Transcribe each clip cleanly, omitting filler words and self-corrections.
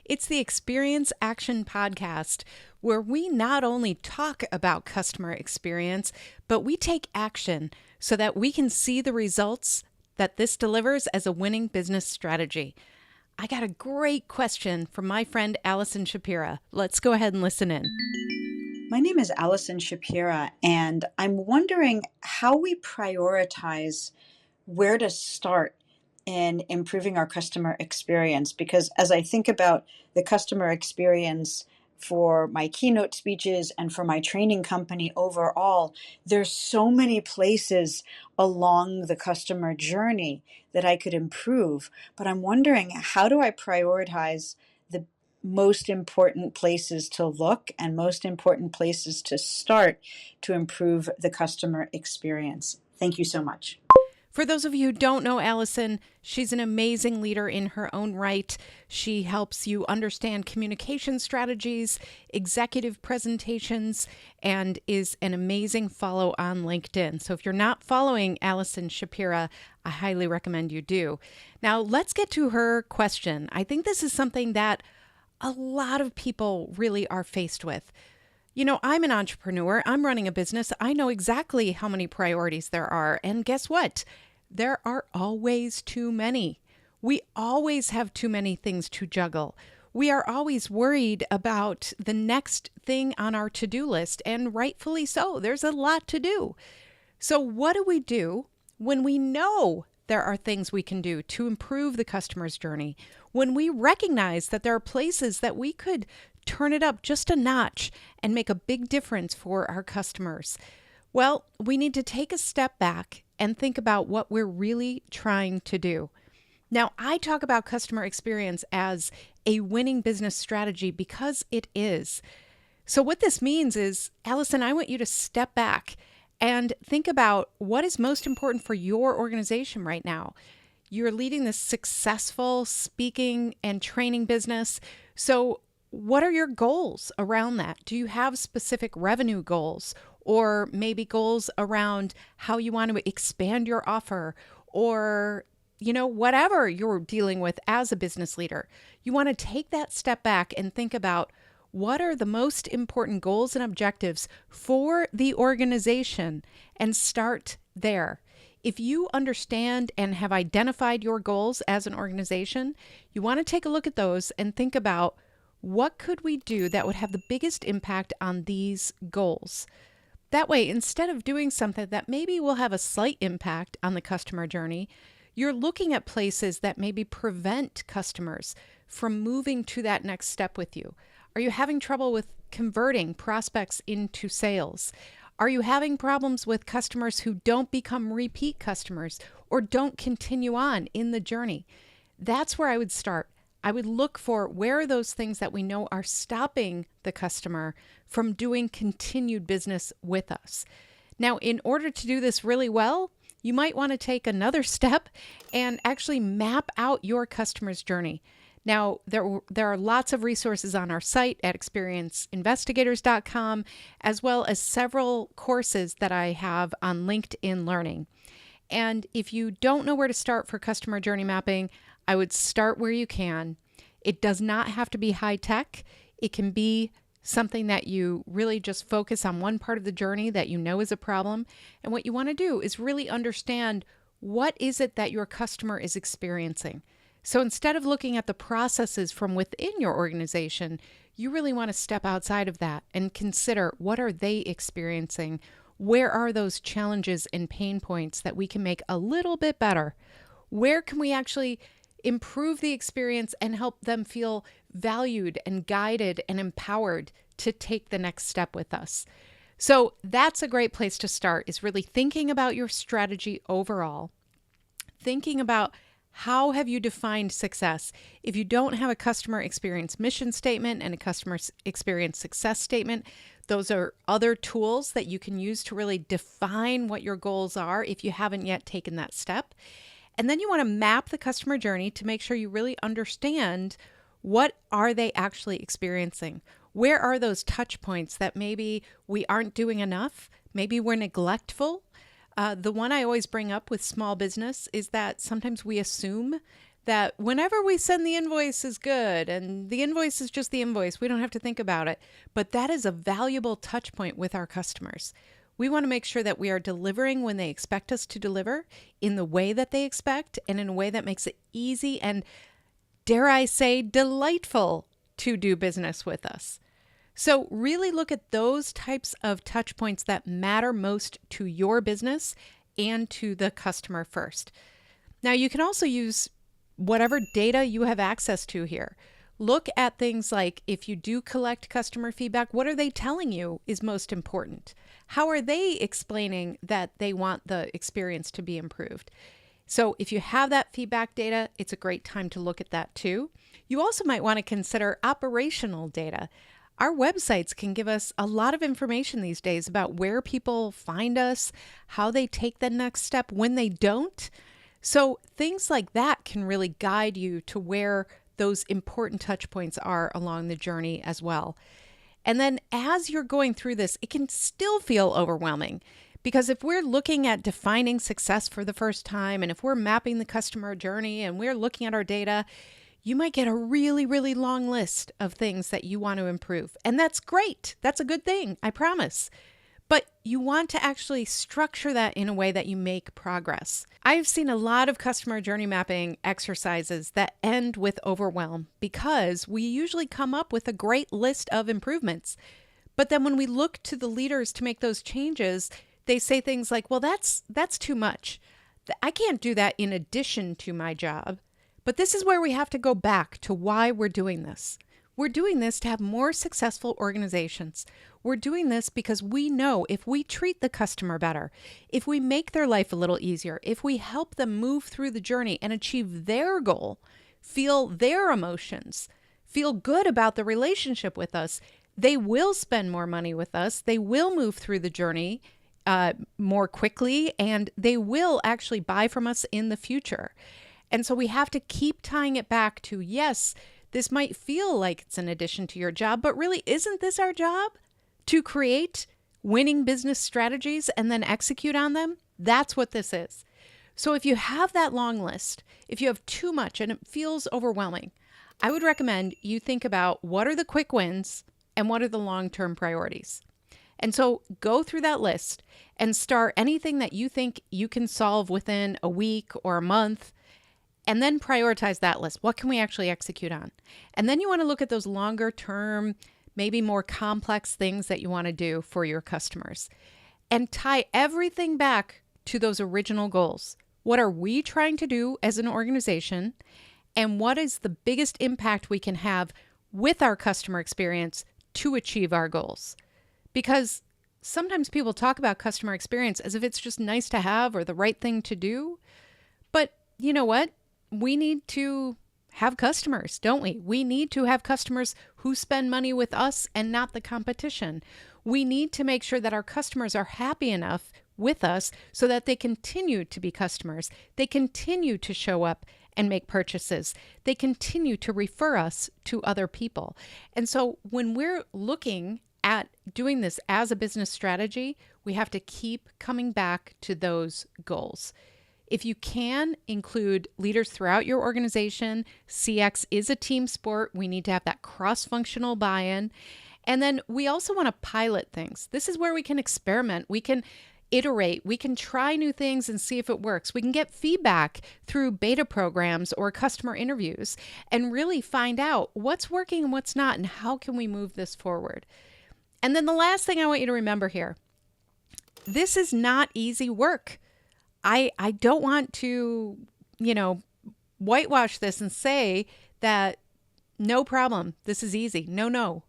It's the Experience Action Podcast, where we not only talk about customer experience, but we take action so that we can see the results that this delivers as a winning business strategy. I got a great question from my friend Allison Shapira. Let's go ahead and listen in. My name is Allison Shapira, and I'm wondering how we prioritize where to start in improving our customer experience. Because as I think about the customer experience for my keynote speeches and for my training company overall, there's so many places along the customer journey that I could improve. But I'm wondering, how do I prioritize the most important places to look and most important places to start to improve the customer experience? Thank you so much. For those of you who don't know Allison, she's an amazing leader in her own right. She helps you understand communication strategies, executive presentations, and is an amazing follow on LinkedIn. So if you're not following Allison Shapira, I highly recommend you do. Now, let's get to her question. I think this is something that a lot of people really are faced with. You know, I'm an entrepreneur. I'm running a business. I know exactly how many priorities there are. And guess what? There are always too many. We always have too many things to juggle. We are always worried about the next thing on our to-do list, and rightfully so. There's a lot to do. So what do we do when we know there are things we can do to improve the customer's journey? When we recognize that there are places that we could turn it up just a notch and make a big difference for our customers? Well, we need to take a step back and think about what we're really trying to do. Now, I talk about customer experience as a winning business strategy because it is. So what this means is, Allison, I want you to step back and think about what is most important for your organization right now. You're leading this successful speaking and training business. So what are your goals around that? Do you have specific revenue goals, or maybe goals around how you want to expand your offer, or, whatever you're dealing with as a business leader? You want to take that step back and think about what are the most important goals and objectives for the organization and start there. If you understand and have identified your goals as an organization, you want to take a look at those and think about, what could we do that would have the biggest impact on these goals? That way, instead of doing something that maybe will have a slight impact on the customer journey, you're looking at places that maybe prevent customers from moving to that next step with you. Are you having trouble with converting prospects into sales? Are you having problems with customers who don't become repeat customers or don't continue on in the journey? That's where I would start. I would look for, where are those things that we know are stopping the customer from doing continued business with us. Now, in order to do this really well, you might want to take another step and actually map out your customer's journey. Now, there are lots of resources on our site at experienceinvestigators.com, as well as several courses that I have on LinkedIn Learning. And if you don't know where to start for customer journey mapping, I would start where you can. It does not have to be high tech. It can be something that you really just focus on one part of the journey that you know is a problem. And what you want to do is really understand, what is it that your customer is experiencing. So instead of looking at the processes from within your organization, you really want to step outside of that and consider, what are they experiencing? Where are those challenges and pain points that we can make a little bit better? Where can we actually improve the experience and help them feel valued and guided and empowered to take the next step with us? So that's a great place to start, is really thinking about your strategy overall, thinking about, how have you defined success? If you don't have a customer experience mission statement and a customer experience success statement, those are other tools that you can use to really define what your goals are if you haven't yet taken that step. And then you want to map the customer journey to make sure you really understand, what are they actually experiencing? Where are those touch points that maybe we aren't doing enough? Maybe we're neglectful. The one I always bring up with small business is that sometimes we assume that whenever we send the invoice is good and the invoice is just the invoice. We don't have to think about it. But that is a valuable touch point with our customers. We want to make sure that we are delivering when they expect us to deliver, in the way that they expect, and in a way that makes it easy and, dare I say, delightful to do business with us. So really look at those types of touch points that matter most to your business and to the customer first. Now, you can also use whatever data you have access to here. Look at things like, if you do collect customer feedback, what are they telling you is most important? How are they explaining that they want the experience to be improved? So if you have that feedback data, it's a great time to look at that too. You also might want to consider operational data. Our websites can give us a lot of information these days about where people find us, how they take the next step when they don't. So things like that can really guide you to where those important touch points are along the journey as well. And then as you're going through this, it can still feel overwhelming, because if we're looking at defining success for the first time, and if we're mapping the customer journey and we're looking at our data, you might get a really, really long list of things that you want to improve. And that's great. That's a good thing, I promise. But you want to actually structure that in a way that you make progress. I've seen a lot of customer journey mapping exercises that end with overwhelm, because we usually come up with a great list of improvements. But then when we look to the leaders to make those changes, they say things like, well, that's too much. I can't do that in addition to my job. But this is where we have to go back to why we're doing this. We're doing this to have more successful organizations. We're doing this because we know if we treat the customer better, if we make their life a little easier, if we help them move through the journey and achieve their goal, feel their emotions, feel good about the relationship with us, they will spend more money with us. They will move through the journey more quickly, and they will actually buy from us in the future. And so we have to keep tying it back to, yes, this might feel like it's an addition to your job, but really, isn't this our job? To create winning business strategies and then execute on them? That's what this is. So if you have that long list, if you have too much and it feels overwhelming, I would recommend you think about what are the quick wins and what are the long-term priorities. And so go through that list and start anything that you think you can solve within a week or a month. And then prioritize that list. What can we actually execute on? And then you want to look at those longer term, maybe more complex things that you want to do for your customers. And tie everything back to those original goals. What are we trying to do as an organization? And what is the biggest impact we can have with our customer experience to achieve our goals? Because sometimes people talk about customer experience as if it's just nice to have or the right thing to do. But you know what? We need to have customers, don't we? We need to have customers who spend money with us and not the competition. We need to make sure that our customers are happy enough with us so that they continue to be customers. They continue to show up and make purchases. They continue to refer us to other people. And so when we're looking at doing this as a business strategy, we have to keep coming back to those goals. If you can include leaders throughout your organization, CX is a team sport. We need to have that cross-functional buy-in. And then we also want to pilot things. This is where we can experiment. We can iterate. We can try new things and see if it works. We can get feedback through beta programs or customer interviews and really find out what's working and what's not and how can we move this forward. And then the last thing I want you to remember here, this is not easy work. I don't want to, whitewash this and say that no problem, this is easy. No,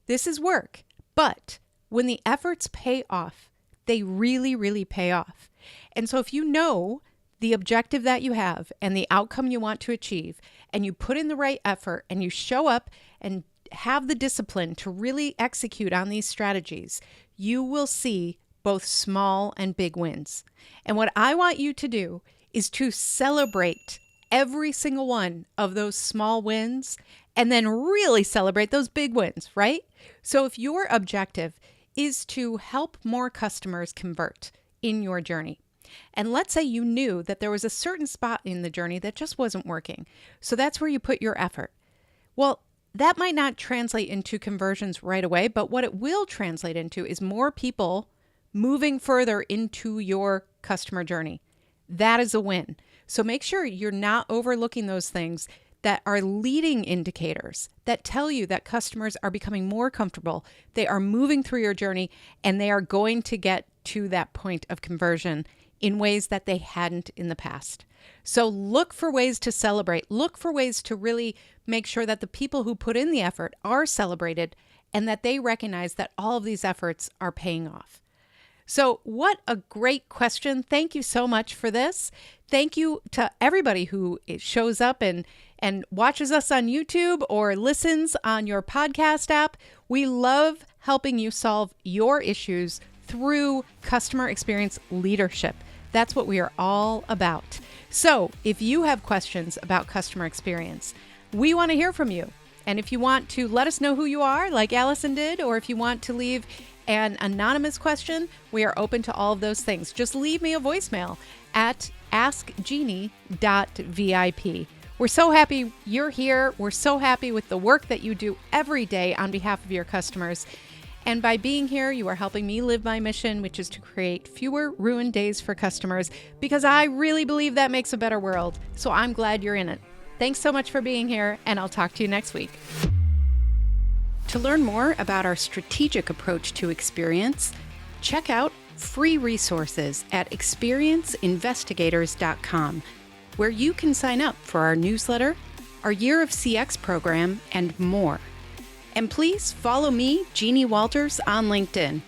this is work. But when the efforts pay off, they really, really pay off. And so if you know the objective that you have and the outcome you want to achieve, and you put in the right effort and you show up and have the discipline to really execute on these strategies, you will see both small and big wins. And what I want you to do is to celebrate every single one of those small wins and then really celebrate those big wins, right? So if your objective is to help more customers convert in your journey, And let's say you knew that there was a certain spot in the journey that just wasn't working. So that's where you put your effort. Well, that might not translate into conversions right away, but what it will translate into is more people moving further into your customer journey. That is a win. So make sure you're not overlooking those things that are leading indicators that tell you that customers are becoming more comfortable, they are moving through your journey, and they are going to get to that point of conversion in ways that they hadn't in the past. So look for ways to celebrate. Look for ways to really make sure that the people who put in the effort are celebrated and that they recognize that all of these efforts are paying off. So what a great question. Thank you so much for this. Thank you to everybody who shows up and watches us on YouTube or listens on your podcast app. We love helping you solve your issues through customer experience leadership. That's what we are all about. So if you have questions about customer experience, we want to hear from you. And if you want to let us know who you are, like Allison did, or if you want to leave an anonymous question, we are open to all of those things. Just leave me a voicemail at askjeannie.vip. We're so happy you're here. We're so happy with the work that you do every day on behalf of your customers. And by being here, you are helping me live my mission, which is to create fewer ruined days for customers, because I really believe that makes a better world. So I'm glad you're in it. Thanks so much for being here, and I'll talk to you next week. To learn more about our strategic approach to experience, check out free resources at experienceinvestigators.com, where you can sign up for our newsletter, our Year of CX program, and more. And please follow me, Jeannie Walters, on LinkedIn.